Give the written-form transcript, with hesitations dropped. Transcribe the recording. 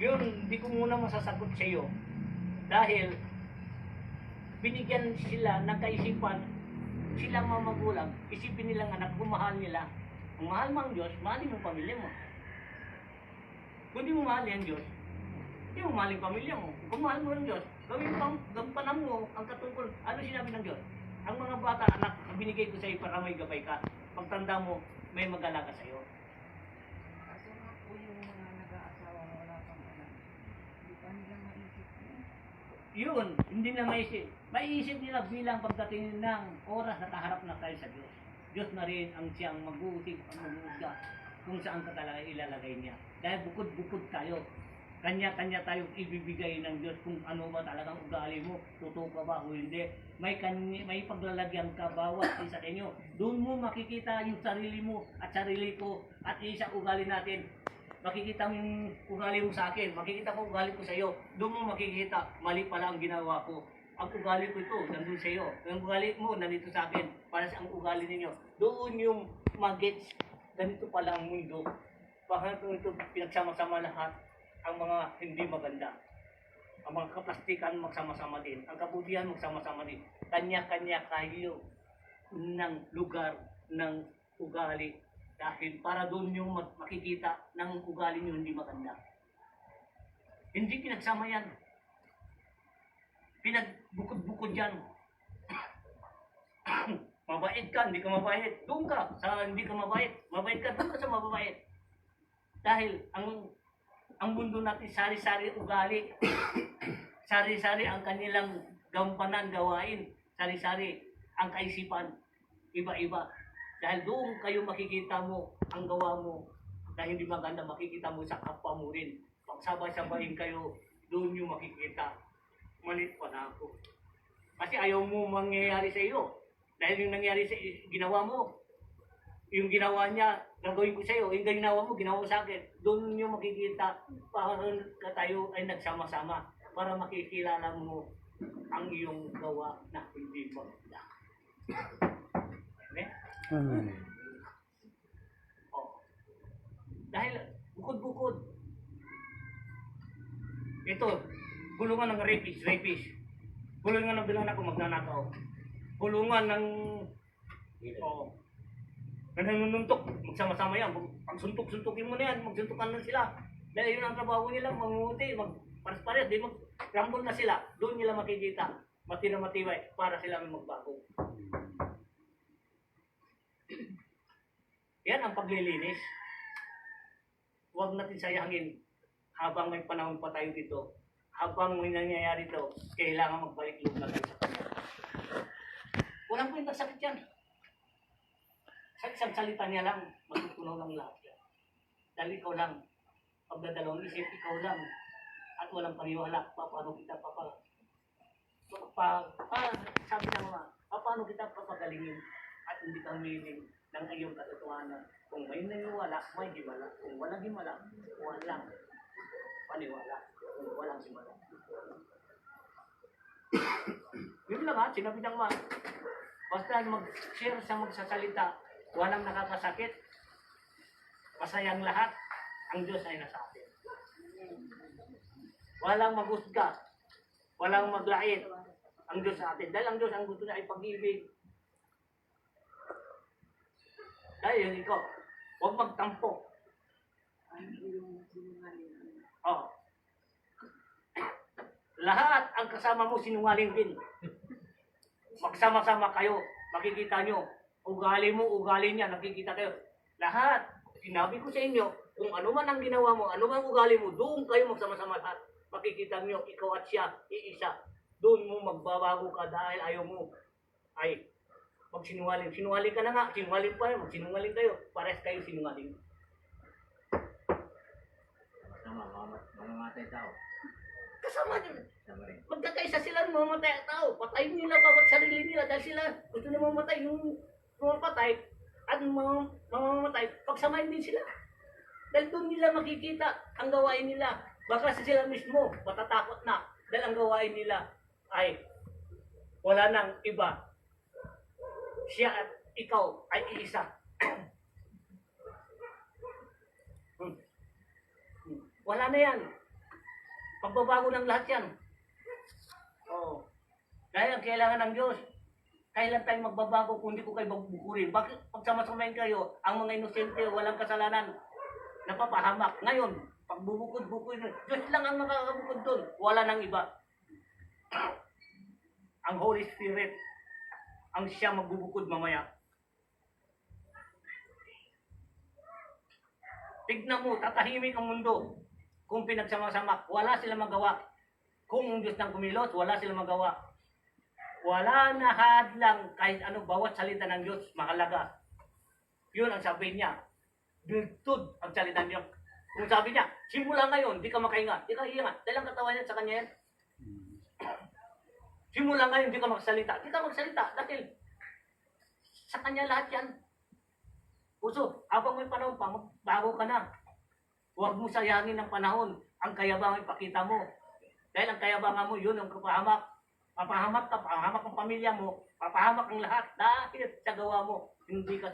Yun, hindi ko muna masasagot sa iyo. Dahil binigyan sila ng kaisipan, sila mga magulang, isipin nilang anak kung mahal nila. Kung mahal mo ang Diyos, mahalin mo ang pamilya mo. Kung di mo mahal ang Diyos, hindi mo mahal ang pamilya mo. Kung mahal mo ang Diyos, gampanan mo ang katungkol. Ano sinabi ng Diyos? Ang mga bata, anak, binigay ko sa iyo para may gabay ka. Pagtanda mo, may mag-alaga sa iyo. Kaso nga po yung mga nag-aasawa wala pang anak, hindi pa nila maisip yun. Yun, hindi na maisip. Maiisip nila bilang pagdating ng oras na kaharap na tayo sa Diyos. Diyos na rin ang siyang mag-uusig, ang mag-uusga kung saan ka talaga ilalagay niya. Dahil bukod-bukod tayo. Kanya-kanya tayo ibibigay ng Diyos kung ano ba talagang ugali mo, totoo ka ba o hindi. May paglalagyan ka bawat isa sa inyo. Doon mo makikita yung sarili mo at sarili ko at isa ugali natin. Makikita mo yung ugali mo sa akin, makikita ko ugali ko sa iyo. Doon mo makikita, mali pala ang ginawa ko. Ang ugali ko ito, nandun sa iyo. Ang ugali mo, nandito sa akin, para sa ang ugali ninyo. Doon yung mag-gets, ganito pala ang mundo. Bakit ito pinagsama-sama lahat? Ang mga hindi maganda. Ang mga kaplastikan magsama-sama din. Ang kabutihan magsama-sama din. Kanya-kanya kayo ng lugar ng ugali. Dahil para doon yung makikita ng ugali nyo hindi maganda. Hindi pinagsama yan. Pinagbukod-bukod yan. Mabait ka, hindi ka mabait. Doon ka sa hindi ka mabait. Mabait ka, doon ka sa mababait. Dahil ang mundo natin, sari-sari ugali. Sari-sari ang kanilang gampanan, gawain. Sari-sari ang kaisipan. Iba-iba. Dahil doon kayo makikita mo ang gawa mo na hindi maganda, makikita mo sa kapwa mo rin. Pagsabay-sabayin kayo, doon yung makikita. Malit pa na ako. Kasi ayaw mo mangyayari sa iyo. Dahil yung nangyari sa ginawa mo, yung ginawa niya, gagawin ko sa iyo, yung ginawa mo, ginawa mo sa akin. Doon yung makikita, parang tayo ay nagsama-sama para makikilala mo ang iyong gawa na hindi maganda. Amen. Oh. Dahil bukod-bukod. Ito, gulungan ng rapist. Gulungan ng bilang ako magnanakaw. Gulungan ng nanununtok, magsama-sama yan. Pagsuntok-suntokin mo na yan, magsuntukan na sila. Dahil yun ang trabaho nila, mangunguti, magpares-pares, di mag-rambol na sila. Doon nila makikita, matibay para sila magbago. Yan ang paglilinis. Huwag natin sayangin habang may panahon pa tayo dito. Habang may nangyayari ito, kailangan magbalik loob na tayo sa Kanya. Walang kwentang sakit yan. Sa isang salita niya lang, matutunaw lang lahat yan. Dahil ikaw lang, pagdadalawang isip, ikaw lang, at walang paniwala, paano kita sabi ng mga, paano kita papagalingin at hindi kang miling ng iyong katotohanan. Kung may naniwala, may himala. Kung walang himala, walang paniwala. Kung walang himala. Yun lang ha, sinabi ng mga, basta mag-share sa magsasalita, walang nakakasakit, masayang lahat, ang Diyos ay nasa atin. Walang maghusga, walang maglait, ang Diyos sa atin. Dahil ang Diyos ang gusto niya ay pag-ibig. Dahil ikaw, huwag magtampo. Oh. Lahat ang kasama mo sinungaling din. Magsama-sama kayo, makikita nyo. Ugali mo, ugali niya, nakikita kayo. Lahat, sinabi ko sa inyo, kung ano man ang ginawa mo, ano man ugali mo, doon kayo magsama-sama lahat. Makikita nyo, ikaw at siya, iisa. Doon mo magbabago ka dahil ayaw mo ay magsinungaling. Sinungaling ka na nga, sinungaling pa rin, magsinungaling kayo. Pares kayo sinungaling. Mamamatay tao. Kasama nyo. Sama rin. Magkakaisa sila ng mamatay ang tao. Patayin nila bawat sarili nila dahil sila gusto na mamatay yung mapatay at mamamatay. Pagsamahin din sila. Dahil doon nila makikita ang gawain nila. Baka sila mismo matatakot na dahil ang gawain nila ay wala nang iba. Siya at ikaw ay iisa. Wala na yan. Pagbabago ng lahat yan. Oo. Kaya ang kailangan ng Diyos, kailan tayo magbabago kung hindi ko kayo magbukurin? Bakit pagsamasamahin kayo, ang mga inosente, walang kasalanan, napapahamak. Ngayon, pagbubukod-bukod, Diyos lang ang makakabukod doon. Wala nang iba. Ang Holy Spirit, ang siya magbubukod mamaya. Tignan mo, tatahimik ang mundo. Kung pinagsama-sama, wala silang magawa. Kung ang Diyos nang kumilos, wala silang magawa. Wala na hadlang kahit ano, bawat salita ng Diyos, mahalaga. Yun ang sabi niya. Biltud ang salita niya. Kung sabi niya, simula ngayon, di ka makahinga, di ka hihinga. Dahil ang katawan niya sa kanya yan. Simula ngayon, di ka magsalita. Di ka magsalita dahil sa kanya lahat yan. Puso, habang may panahon pa, magbago ka na. Huwag mo sayangin ang panahon. Ang kayabangan ipakita mo. Dahil ang kayabangan mo, yun ang kapahamak. Papahamak ka, papahamak ang pamilya mo, papahamak ang lahat dahil sa gawa mo. Hindi ka